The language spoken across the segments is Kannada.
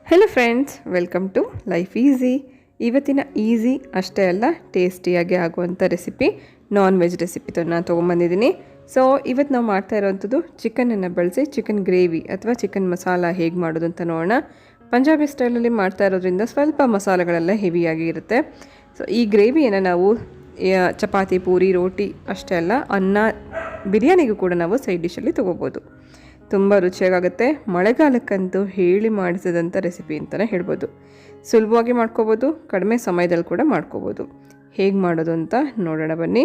Hello friends, welcome to life easy. ಇವತ್ತಿನ ಈಸಿ ಅಷ್ಟೇ ಅಲ್ಲ ಟೇಸ್ಟಿಯಾಗಿ ಆಗುವಂಥ ರೆಸಿಪಿ, ನಾನ್ ವೆಜ್ ರೆಸಿಪಿ ನಾನು ತೊಗೊಂಬಂದಿದ್ದೀನಿ. ಸೊ ಇವತ್ತು ನಾವು ಮಾಡ್ತಾ ಇರೋವಂಥದ್ದು ಚಿಕನನ್ನು ಬಳಸಿ ಚಿಕನ್ ಗ್ರೇವಿ ಅಥವಾ ಚಿಕನ್ ಮಸಾಲ ಹೇಗೆ ಮಾಡೋದು ಅಂತ ನೋಡೋಣ. ಪಂಜಾಬಿ ಸ್ಟೈಲಲ್ಲಿ ಮಾಡ್ತಾ ಇರೋದ್ರಿಂದ ಸ್ವಲ್ಪ ಮಸಾಲೆಗಳೆಲ್ಲ ಹೆವಿಯಾಗಿ ಇರುತ್ತೆ. ಸೊ ಈ ಗ್ರೇವಿಯನ್ನು ನಾವು ಚಪಾತಿ, ಪೂರಿ, ರೋಟಿ ಅಷ್ಟೇ ಅಲ್ಲ ಅನ್ನ, ಬಿರಿಯಾನಿಗೂ ಕೂಡ ನಾವು ಸೈಡ್ ಡಿಶಲ್ಲಿ ತೊಗೋಬೋದು. ತುಂಬ ರುಚಿಯಾಗುತ್ತೆ. ಮಳೆಗಾಲಕ್ಕಂತೂ ಹೇಳಿ ಮಾಡಿಸಿದಂಥ ರೆಸಿಪಿ ಅಂತಲೇ ಹೇಳ್ಬೋದು. ಸುಲಭವಾಗಿ ಮಾಡ್ಕೋಬೋದು, ಕಡಿಮೆ ಸಮಯದಲ್ಲಿ ಕೂಡ ಮಾಡ್ಕೋಬೋದು. ಹೇಗೆ ಮಾಡೋದು ಅಂತ ನೋಡೋಣ ಬನ್ನಿ.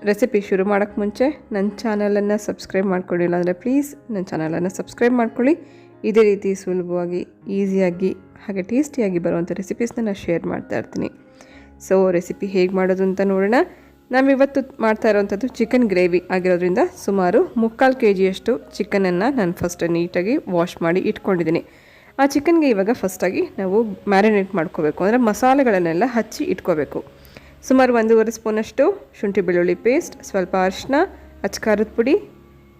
ರೆಸಿಪಿ ಶುರು ಮಾಡೋಕ್ಕೆ ಮುಂಚೆ ನನ್ನ ಚಾನಲನ್ನು ಸಬ್ಸ್ಕ್ರೈಬ್ ಮಾಡ್ಕೊಳ್ಳಿಲ್ಲ ಅಂದರೆ ಪ್ಲೀಸ್ ನನ್ನ ಚಾನಲನ್ನು ಸಬ್ಸ್ಕ್ರೈಬ್ ಮಾಡ್ಕೊಳ್ಳಿ. ಇದೇ ರೀತಿ ಸುಲಭವಾಗಿ, ಈಸಿಯಾಗಿ ಹಾಗೆ ಟೇಸ್ಟಿಯಾಗಿ ಬರುವಂಥ ರೆಸಿಪೀಸ್ನ ನಾನು ಶೇರ್ ಮಾಡ್ತಾ ಇರ್ತೀನಿ. ಸೊ ರೆಸಿಪಿ ಹೇಗೆ ಮಾಡೋದು ಅಂತ ನೋಡೋಣ. ನಾವಿವತ್ತು ಮಾಡ್ತಾ ಇರೋವಂಥದ್ದು ಚಿಕನ್ ಗ್ರೇವಿ ಆಗಿರೋದ್ರಿಂದ ಸುಮಾರು 3/4 kg ಚಿಕನನ್ನು ನಾನು ಫಸ್ಟ್ ನೀಟಾಗಿ ವಾಶ್ ಮಾಡಿ ಇಟ್ಕೊಂಡಿದ್ದೀನಿ. ಆ ಚಿಕನ್ಗೆ ಇವಾಗ ಫಸ್ಟಾಗಿ ನಾವು ಮ್ಯಾರಿನೇಟ್ ಮಾಡ್ಕೋಬೇಕು, ಅಂದರೆ ಮಸಾಲೆಗಳನ್ನೆಲ್ಲ ಹಚ್ಚಿ ಇಟ್ಕೋಬೇಕು. ಸುಮಾರು 1.5 ಸ್ಪೂನಷ್ಟು ಶುಂಠಿ ಬೆಳ್ಳುಳ್ಳಿ ಪೇಸ್ಟ್, ಸ್ವಲ್ಪ ಅರಿಶಿನ, ಅಚ್ಕಾರದ ಪುಡಿ,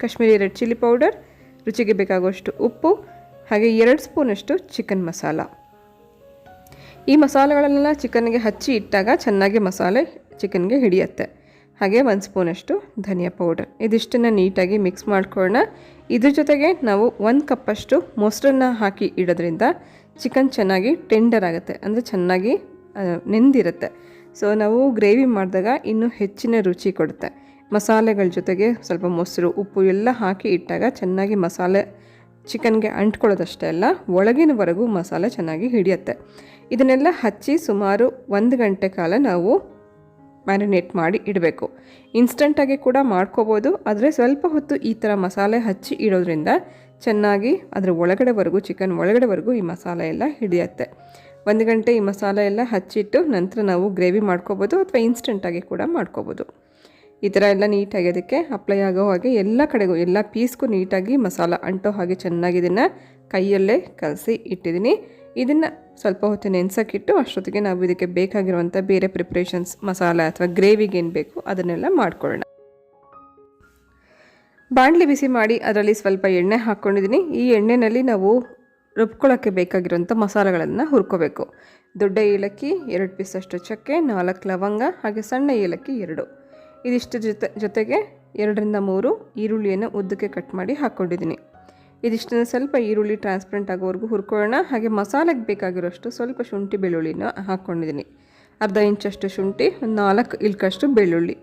ಕಾಶ್ಮೀರಿ ರೆಡ್ ಚಿಲ್ಲಿ ಪೌಡರ್, ರುಚಿಗೆ ಬೇಕಾಗುವಷ್ಟು ಉಪ್ಪು, ಹಾಗೆ 2 ಸ್ಪೂನಷ್ಟು ಚಿಕನ್ ಮಸಾಲ. ಈ ಮಸಾಲೆಗಳನ್ನೆಲ್ಲ ಚಿಕನ್ಗೆ ಹಚ್ಚಿ ಇಟ್ಟಾಗ ಚೆನ್ನಾಗಿ ಮಸಾಲೆ ಚಿಕನ್ಗೆ ಹಿಡಿಯುತ್ತೆ. ಹಾಗೆ 1 ಸ್ಪೂನಷ್ಟು ಧನಿಯಾ ಪೌಡರ್. ಇದಿಷ್ಟನ್ನು ನೀಟಾಗಿ ಮಿಕ್ಸ್ ಮಾಡ್ಕೊಳ್ಳೋಣ. ಇದ್ರ ಜೊತೆಗೆ ನಾವು 1 ಕಪ್ಪಷ್ಟು ಮೊಸರನ್ನ ಹಾಕಿ ಇಡೋದ್ರಿಂದ ಚಿಕನ್ ಚೆನ್ನಾಗಿ ಟೆಂಡರ್ ಆಗುತ್ತೆ, ಅಂದರೆ ಚೆನ್ನಾಗಿ ನೆಂದಿರುತ್ತೆ. ಸೊ ನಾವು ಗ್ರೇವಿ ಮಾಡಿದಾಗ ಇನ್ನೂ ಹೆಚ್ಚಿನ ರುಚಿ ಕೊಡುತ್ತೆ. ಮಸಾಲೆಗಳ ಜೊತೆಗೆ ಸ್ವಲ್ಪ ಮೊಸರು, ಉಪ್ಪು ಎಲ್ಲ ಹಾಕಿ ಇಟ್ಟಾಗ ಚೆನ್ನಾಗಿ ಮಸಾಲೆ ಚಿಕನ್ಗೆ ಅಂಟ್ಕೊಳ್ಳೋದಷ್ಟೇ ಅಲ್ಲ, ಒಳಗಿನವರೆಗೂ ಮಸಾಲೆ ಚೆನ್ನಾಗಿ ಹಿಡಿಯುತ್ತೆ. ಇದನ್ನೆಲ್ಲ ಹಚ್ಚಿ ಸುಮಾರು 1 ಗಂಟೆ ಕಾಲ ನಾವು ಮ್ಯಾರಿನೇಟ್ ಮಾಡಿ ಇಡಬೇಕು. ಇನ್ಸ್ಟಂಟಾಗಿ ಕೂಡ ಮಾಡ್ಕೋಬೋದು, ಆದರೆ ಸ್ವಲ್ಪ ಹೊತ್ತು ಈ ಥರ ಮಸಾಲೆ ಹಚ್ಚಿ ಇಡೋದ್ರಿಂದ ಚೆನ್ನಾಗಿ ಅದರ ಒಳಗಡೆವರೆಗೂ, ಚಿಕನ್ ಒಳಗಡೆವರೆಗೂ ಈ ಮಸಾಲೆ ಎಲ್ಲ ಹಿಡಿಯುತ್ತೆ. 1 ಗಂಟೆ ಈ ಮಸಾಲೆ ಎಲ್ಲ ಹಚ್ಚಿಟ್ಟು ನಂತರ ನಾವು ಗ್ರೇವಿ ಮಾಡ್ಕೋಬೋದು ಅಥವಾ ಇನ್ಸ್ಟಂಟಾಗಿ ಕೂಡ ಮಾಡ್ಕೋಬೋದು. ಈ ಥರ ಎಲ್ಲ ನೀಟಾಗಿ ಅದಕ್ಕೆ ಅಪ್ಲೈ ಆಗೋ ಹಾಗೆ ಎಲ್ಲ ಕಡೆಗೂ, ಎಲ್ಲ ಪೀಸ್ಗೂ ನೀಟಾಗಿ ಮಸಾಲ ಅಂಟೋ ಹಾಗೆ ಚೆನ್ನಾಗಿ ಇದನ್ನು ಕೈಯಲ್ಲೇ ಕಲಸಿ ಇಟ್ಟಿದ್ದೀನಿ. ಇದನ್ನು ಸ್ವಲ್ಪ ಹೊತ್ತು ನೆನೆಸೋಕ್ಕಿಟ್ಟು ಅಷ್ಟೊತ್ತಿಗೆ ನಾವು ಇದಕ್ಕೆ ಬೇಕಾಗಿರುವಂಥ ಬೇರೆ ಪ್ರಿಪ್ರೇಷನ್ಸ್, ಮಸಾಲ ಅಥವಾ ಗ್ರೇವಿಗೆ ಏನು ಬೇಕು ಅದನ್ನೆಲ್ಲ ಮಾಡ್ಕೊಳ್ಳೋಣ. ಬಾಣಲಿ ಬಿಸಿ ಮಾಡಿ ಅದರಲ್ಲಿ ಸ್ವಲ್ಪ ಎಣ್ಣೆ ಹಾಕ್ಕೊಂಡಿದ್ದೀನಿ. ಈ ಎಣ್ಣೆಯಲ್ಲಿ ನಾವು ರುಬ್ಕೊಳ್ಳೋಕ್ಕೆ ಬೇಕಾಗಿರುವಂಥ ಮಸಾಲೆಗಳನ್ನು ಹುರ್ಕೋಬೇಕು. ದೊಡ್ಡ ಏಲಕ್ಕಿ 2 ಪೀಸಷ್ಟು ಚಕ್ಕೆ, 4 ಲವಂಗ, ಹಾಗೆ ಸಣ್ಣ ಏಲಕ್ಕಿ 2. ಇದಿಷ್ಟು ಜೊತೆಗೆ 2 ರಿಂದ 3 ಈರುಳ್ಳಿಯನ್ನು ಉದ್ದಕ್ಕೆ ಕಟ್ ಮಾಡಿ ಹಾಕ್ಕೊಂಡಿದ್ದೀನಿ. ಇದಿಷ್ಟನ್ನು ಸ್ವಲ್ಪ ಈರುಳ್ಳಿ ಟ್ರಾನ್ಸ್ಪರೆಂಟ್ ಆಗೋವರೆಗೂ ಹುರ್ಕೊಳ್ಳೋಣ. ಹಾಗೆ ಮಸಾಲೆಗೆ ಬೇಕಾಗಿರೋಷ್ಟು ಸ್ವಲ್ಪ ಶುಂಠಿ ಬೆಳ್ಳುಳ್ಳಿನ ಹಾಕ್ಕೊಂಡಿದ್ದೀನಿ. ಅರ್ಧ ಇಂಚಷ್ಟು ಶುಂಠಿ, 4 ಇಲ್ಕಷ್ಟು ಬೆಳ್ಳುಳ್ಳಿ.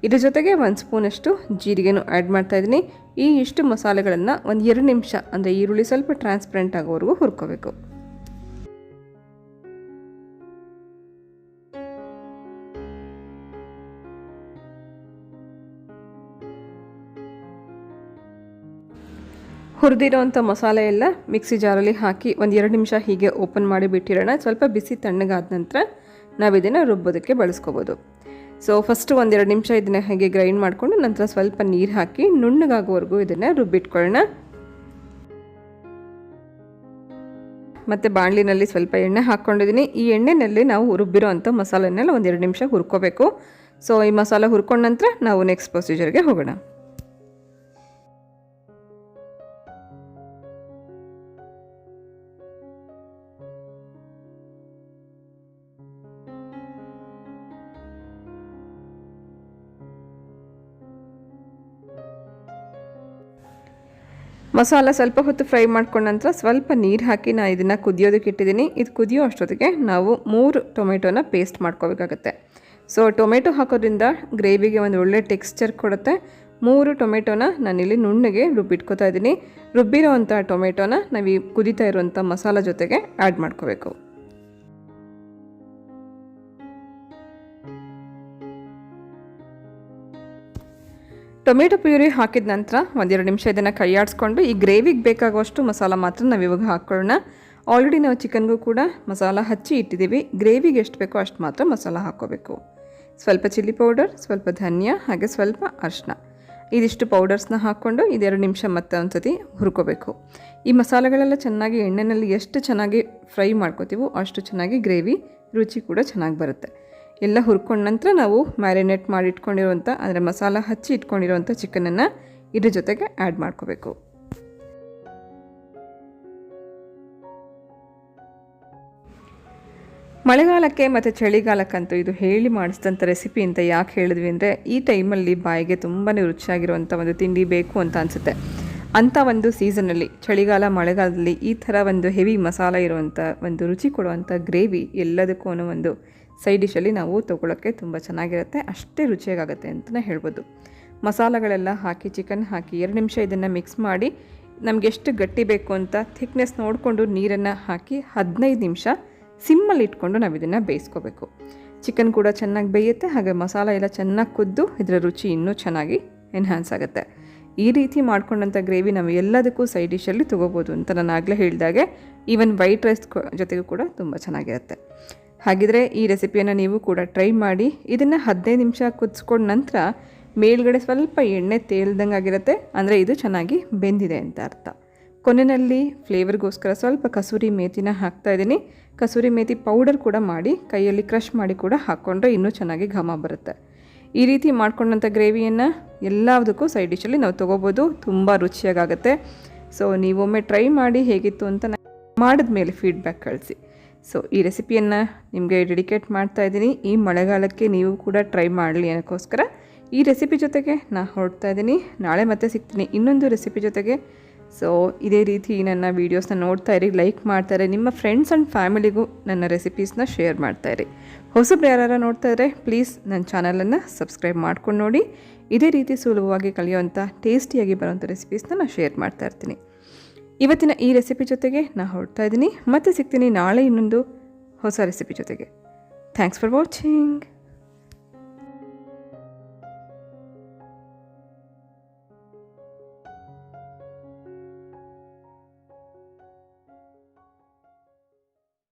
ಇದ್ರ ಜೊತೆಗೆ 1 ಸ್ಪೂನಷ್ಟು ಜೀರಿಗೆನೂ ಆ್ಯಡ್ ಮಾಡ್ತಾಯಿದ್ದೀನಿ. ಈ ಇಷ್ಟು ಮಸಾಲೆಗಳನ್ನು 2 ನಿಮಿಷ, ಅಂದರೆ ಈರುಳ್ಳಿ ಸ್ವಲ್ಪ ಟ್ರಾನ್ಸ್ಪರೆಂಟ್ ಆಗೋವರೆಗೂ ಹುರ್ಕೋಬೇಕು. ಹುರಿದಿರೋವಂಥ ಮಸಾಲೆ ಎಲ್ಲ ಮಿಕ್ಸಿ ಜಾರಲ್ಲಿ ಹಾಕಿ 1-2 ನಿಮಿಷ ಹೀಗೆ ಓಪನ್ ಮಾಡಿ ಬಿಟ್ಟಿರೋಣ. ಸ್ವಲ್ಪ ಬಿಸಿ ತಣ್ಣಗಾದ ನಂತರ ನಾವು ಇದನ್ನು ರುಬ್ಬೋದಕ್ಕೆ ಬಳಸ್ಕೋಬೋದು. ಸೊ ಫಸ್ಟು 1-2 ನಿಮಿಷ ಇದನ್ನು ಹಾಗೆ ಗ್ರೈಂಡ್ ಮಾಡಿಕೊಂಡು ನಂತರ ಸ್ವಲ್ಪ ನೀರು ಹಾಕಿ ನುಣ್ಣಗಾಗೋವರೆಗೂ ಇದನ್ನು ರುಬ್ಬಿಟ್ಕೊಳ್ಳೋಣ. ಮತ್ತು ಬಾಣಲಿನಲ್ಲಿ ಸ್ವಲ್ಪ ಎಣ್ಣೆ ಹಾಕ್ಕೊಂಡಿದ್ದೀನಿ. ಈ ಎಣ್ಣೆಯಲ್ಲಿ ನಾವು ರುಬ್ಬಿರೋ ಅಂಥ ಮಸಾಲೆನೆಲ್ಲ 1-2 ನಿಮಿಷ ಹುರ್ಕೋಬೇಕು. ಸೊ ಈ ಮಸಾಲೆ ಹುರ್ಕೊಂಡ ನಂತರ ನಾವು ನೆಕ್ಸ್ಟ್ ಪ್ರೊಸೀಜರ್ಗೆ ಹೋಗೋಣ. ಮಸಾಲ ಸ್ವಲ್ಪ ಹೊತ್ತು ಫ್ರೈ ಮಾಡ್ಕೊಂಡ ನಂತರ ಸ್ವಲ್ಪ ನೀರು ಹಾಕಿ ನಾನು ಇದನ್ನು ಕುದಿಯೋದಕ್ಕೆ ಇಟ್ಟಿದ್ದೀನಿ. ಇದು ಕುದಿಯೋ ಅಷ್ಟೊತ್ತಿಗೆ ನಾವು 3 ಟೊಮೆಟೊನ ಪೇಸ್ಟ್ ಮಾಡ್ಕೋಬೇಕಾಗತ್ತೆ. ಸೊ ಟೊಮೆಟೊ ಹಾಕೋದ್ರಿಂದ ಗ್ರೇವಿಗೆ ಒಂದು ಒಳ್ಳೆ ಟೆಕ್ಸ್ಚರ್ ಕೊಡುತ್ತೆ. 3 ಟೊಮೆಟೊನ ನಾನಿಲ್ಲಿ ನುಣ್ಣಗೆ ರುಬ್ಬಿಟ್ಕೋತಾ ಇದ್ದೀನಿ. ರುಬ್ಬಿರೋ ಅಂಥ ಟೊಮೆಟೊನ ನಾವು ಈ ಕುದೀತಾ ಇರುವಂಥ ಮಸಾಲ ಜೊತೆಗೆ ಆ್ಯಡ್ ಮಾಡ್ಕೋಬೇಕು. ಟೊಮೆಟೊ ಪ್ಯೂರಿ ಹಾಕಿದ ನಂತರ 1-2 ನಿಮಿಷ ಇದನ್ನು ಕೈ ಆಡಿಸ್ಕೊಂಡು ಈ ಗ್ರೇವಿಗೆ ಬೇಕಾಗುವಷ್ಟು ಮಸಾಲ ಮಾತ್ರ ನಾವು ಇವಾಗ ಹಾಕ್ಕೊಳ್ಳೋಣ. ಆಲ್ರೆಡಿ ನಾವು ಚಿಕನ್ಗೂ ಕೂಡ ಮಸಾಲ ಹಚ್ಚಿ ಇಟ್ಟಿದ್ದೀವಿ. ಗ್ರೇವಿಗೆ ಎಷ್ಟು ಬೇಕೋ ಅಷ್ಟು ಮಾತ್ರ ಮಸಾಲ ಹಾಕ್ಕೋಬೇಕು. ಸ್ವಲ್ಪ ಚಿಲ್ಲಿ ಪೌಡರ್, ಸ್ವಲ್ಪ ಧನಿಯಾ, ಹಾಗೆ ಸ್ವಲ್ಪ ಅರಿಶಿನ, ಇದಿಷ್ಟು ಪೌಡರ್ಸ್ನ ಹಾಕ್ಕೊಂಡು 2 ನಿಮಿಷ ಮತ್ತೆ ಒಂದು ಸತಿ ಹುರ್ಕೋಬೇಕು. ಈ ಮಸಾಲೆಗಳೆಲ್ಲ ಚೆನ್ನಾಗಿ ಎಣ್ಣೆಯಲ್ಲಿ ಎಷ್ಟು ಚೆನ್ನಾಗಿ ಫ್ರೈ ಮಾಡ್ಕೋತೀವೋ ಅಷ್ಟು ಚೆನ್ನಾಗಿ ಗ್ರೇವಿ ರುಚಿ ಕೂಡ ಚೆನ್ನಾಗಿ ಬರುತ್ತೆ. ಎಲ್ಲ ಹುರ್ಕೊಂಡ ನಂತರ ನಾವು ಮ್ಯಾರಿನೇಟ್ ಮಾಡಿ ಇಟ್ಕೊಂಡಿರುವಂಥ, ಅಂದರೆ ಮಸಾಲ ಹಚ್ಚಿ ಇಟ್ಕೊಂಡಿರುವಂಥ ಚಿಕನನ್ನು ಇದ್ರ ಜೊತೆಗೆ ಆ್ಯಡ್ ಮಾಡ್ಕೋಬೇಕು. ಮಳೆಗಾಲಕ್ಕೆ ಮತ್ತು ಚಳಿಗಾಲಕ್ಕಂತೂ ಇದು ಹೇಳಿ ಮಾಡಿಸಿದಂಥ ರೆಸಿಪಿ ಅಂತ ಯಾಕೆ ಹೇಳಿದ್ವಿ ಅಂದರೆ, ಈ ಟೈಮಲ್ಲಿ ಬಾಯಿಗೆ ತುಂಬಾ ರುಚಿಯಾಗಿರುವಂಥ ಒಂದು ತಿಂಡಿ ಬೇಕು ಅಂತ ಅನಿಸುತ್ತೆ. ಅಂಥ ಒಂದು ಸೀಸನಲ್ಲಿ, ಚಳಿಗಾಲ ಮಳೆಗಾಲದಲ್ಲಿ ಈ ಥರ ಒಂದು ಹೆವಿ ಮಸಾಲ ಇರುವಂಥ ಒಂದು ರುಚಿ ಕೊಡುವಂಥ ಗ್ರೇವಿ ಎಲ್ಲದಕ್ಕೂ ಒಂದು ಸೈಡ್ ಡಿಶಲ್ಲಿ ನಾವು ತೊಗೊಳಕ್ಕೆ ತುಂಬ ಚೆನ್ನಾಗಿರುತ್ತೆ, ಅಷ್ಟೇ ರುಚಿಯಾಗುತ್ತೆ ಅಂತಲೇ ಹೇಳ್ಬೋದು. ಮಸಾಲೆಗಳೆಲ್ಲ ಹಾಕಿ, ಚಿಕನ್ ಹಾಕಿ 2 ನಿಮಿಷ ಇದನ್ನು ಮಿಕ್ಸ್ ಮಾಡಿ, ನಮಗೆ ಎಷ್ಟು ಗಟ್ಟಿ ಬೇಕು ಅಂತ ಥಿಕ್ನೆಸ್ ನೋಡಿಕೊಂಡು ನೀರನ್ನು ಹಾಕಿ 15 ನಿಮಿಷ ಸಿಮ್ಮಲ್ಲಿ ಇಟ್ಕೊಂಡು ನಾವು ಇದನ್ನು ಬೇಯಿಸ್ಕೋಬೇಕು. ಚಿಕನ್ ಕೂಡ ಚೆನ್ನಾಗಿ ಬೇಯುತ್ತೆ, ಹಾಗೆ ಮಸಾಲ ಎಲ್ಲ ಚೆನ್ನಾಗಿ ಕುದ್ದು ಇದರ ರುಚಿ ಇನ್ನೂ ಚೆನ್ನಾಗಿ ಎನ್ಹಾನ್ಸ್ ಆಗುತ್ತೆ. ಈ ರೀತಿ ಮಾಡ್ಕೊಂಡಂಥ ಗ್ರೇವಿ ನಾವು ಎಲ್ಲದಕ್ಕೂ ಸೈಡ್ ಡಿಶಲ್ಲಿ ತೊಗೋಬೋದು ಅಂತ ನಾನು ಆಗಲೇ ಹೇಳಿದಾಗೆ, ಈವನ್ ವೈಟ್ ರೈಸ್ ಜೊತೆಗೂ ಕೂಡ ತುಂಬ ಚೆನ್ನಾಗಿರುತ್ತೆ. ಹಾಗಿದ್ರೆ ಈ ರೆಸಿಪಿಯನ್ನು ನೀವು ಕೂಡ ಟ್ರೈ ಮಾಡಿ. ಇದನ್ನು 15 ನಿಮಿಷ ಕುದಿಸ್ಕೊಂಡ ನಂತರ ಮೇಲ್ಗಡೆ ಸ್ವಲ್ಪ ಎಣ್ಣೆ ತೇಲ್ದಂಗೆ ಆಗಿರುತ್ತೆ, ಅಂದರೆ ಇದು ಚೆನ್ನಾಗಿ ಬೆಂದಿದೆ ಅಂತ ಅರ್ಥ. ಕೊನೆಯಲ್ಲಿ ಫ್ಲೇವರ್ಗೋಸ್ಕರ ಸ್ವಲ್ಪ ಕಸೂರಿ ಮೇಥಿನ ಹಾಕ್ತಾಯಿದ್ದೀನಿ. ಕಸೂರಿ ಮೇಥಿ ಪೌಡರ್ ಕೂಡ ಮಾಡಿ ಕೈಯಲ್ಲಿ ಕ್ರಷ್ ಮಾಡಿ ಕೂಡ ಹಾಕ್ಕೊಂಡ್ರೆ ಇನ್ನೂ ಚೆನ್ನಾಗಿ ಘಮ ಬರುತ್ತೆ. ಈ ರೀತಿ ಮಾಡ್ಕೊಂಡಂಥ ಗ್ರೇವಿಯನ್ನು ಎಲ್ಲದಕ್ಕೂ ಸೈಡ್ ಡಿಶಲ್ಲಿ ನಾವು ತೊಗೋಬೋದು, ತುಂಬ ರುಚಿಯಾಗುತ್ತೆ. ಸೊ ನೀವೊಮ್ಮೆ ಟ್ರೈ ಮಾಡಿ ಹೇಗಿತ್ತು ಅಂತ ಮಾಡಿದ ಮೇಲೆ ಫೀಡ್ಬ್ಯಾಕ್ ಕಳಿಸಿ. ಸೊ ಈ ರೆಸಿಪಿಯನ್ನು ನಿಮಗೆ ಡೆಡಿಕೇಟ್ ಮಾಡ್ತಾಯಿದ್ದೀನಿ. ಈ ಮಳೆಗಾಲಕ್ಕೆ ನೀವು ಕೂಡ ಟ್ರೈ ಮಾಡಲಿ ಅನ್ನೋಕ್ಕೋಸ್ಕರ ಈ ರೆಸಿಪಿ ಜೊತೆಗೆ ನಾನು ಹೊರಡ್ತಾ ಇದ್ದೀನಿ. ನಾಳೆ ಮತ್ತೆ ಸಿಗ್ತೀನಿ ಇನ್ನೊಂದು ರೆಸಿಪಿ ಜೊತೆಗೆ. ಸೊ ಇದೇ ರೀತಿ ನನ್ನ ವೀಡಿಯೋಸ್ನ ನೋಡ್ತಾ ಇರಿ, ಲೈಕ್ ಮಾಡ್ತಾರೆ, ನಿಮ್ಮ ಫ್ರೆಂಡ್ಸ್ ಆ್ಯಂಡ್ ಫ್ಯಾಮಿಲಿಗೂ ನನ್ನ ರೆಸಿಪೀಸ್ನ ಶೇರ್ ಮಾಡ್ತಾಯಿರಿ. ಹೊಸಬ್ರು ಯಾರು ನೋಡ್ತಾ ಇದ್ದರೆ ಪ್ಲೀಸ್ ನನ್ನ ಚಾನಲನ್ನು ಸಬ್ಸ್ಕ್ರೈಬ್ ಮಾಡ್ಕೊಂಡು ನೋಡಿ. ಇದೇ ರೀತಿ ಸುಲಭವಾಗಿ ಕಲಿಯುವಂಥ ಟೇಸ್ಟಿಯಾಗಿ ಬರುವಂಥ ರೆಸಿಪೀಸ್ನ ನಾನು ಶೇರ್ ಮಾಡ್ತಾ ಇರ್ತೀನಿ. ಇವತ್ತಿನ ಈ ರೆಸಿಪಿ ಜೊತೆಗೆ ನಾನು ಹೊರಡ್ತಾ ಇದ್ದೀನಿ. ಮತ್ತೆ ಸಿಗ್ತೀನಿ ನಾಳೆ ಇನ್ನೊಂದು ಹೊಸ ರೆಸಿಪಿ ಜೊತೆಗೆ. Thanks for watching.